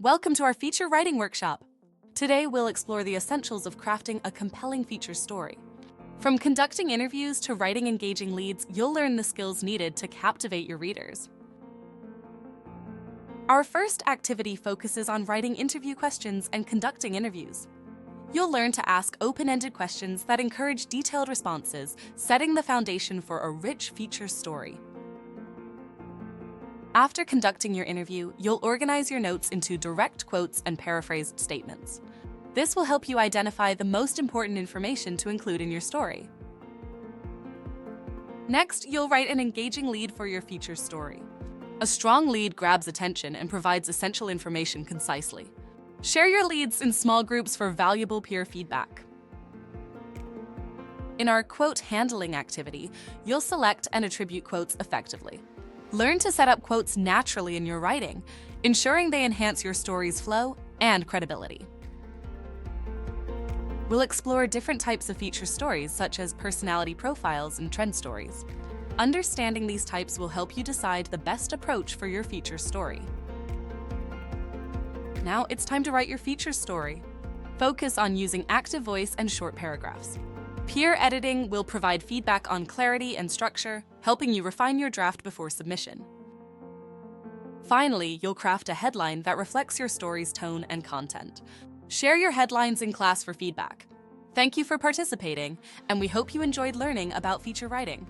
Welcome to our feature writing workshop. Today, we'll explore the essentials of crafting a compelling feature story. From conducting interviews to writing engaging leads, you'll learn the skills needed to captivate your readers. Our first activity focuses on writing interview questions and conducting interviews. You'll learn to ask open-ended questions that encourage detailed responses, setting the foundation for a rich feature story. After conducting your interview, you'll organize your notes into direct quotes and paraphrased statements. This will help you identify the most important information to include in your story. Next, you'll write an engaging lead for your feature story. A strong lead grabs attention and provides essential information concisely. Share your leads in small groups for valuable peer feedback. In our quote handling activity, you'll select and attribute quotes effectively. Learn to set up quotes naturally in your writing, ensuring they enhance your story's flow and credibility. We'll explore different types of feature stories, such as personality profiles and trend stories. Understanding these types will help you decide the best approach for your feature story. Now it's time to write your feature story. Focus on using active voice and short paragraphs. Peer editing will provide feedback on clarity and structure, helping you refine your draft before submission. Finally, you'll craft a headline that reflects your story's tone and content. Share your headlines in class for feedback. Thank you for participating, and we hope you enjoyed learning about feature writing.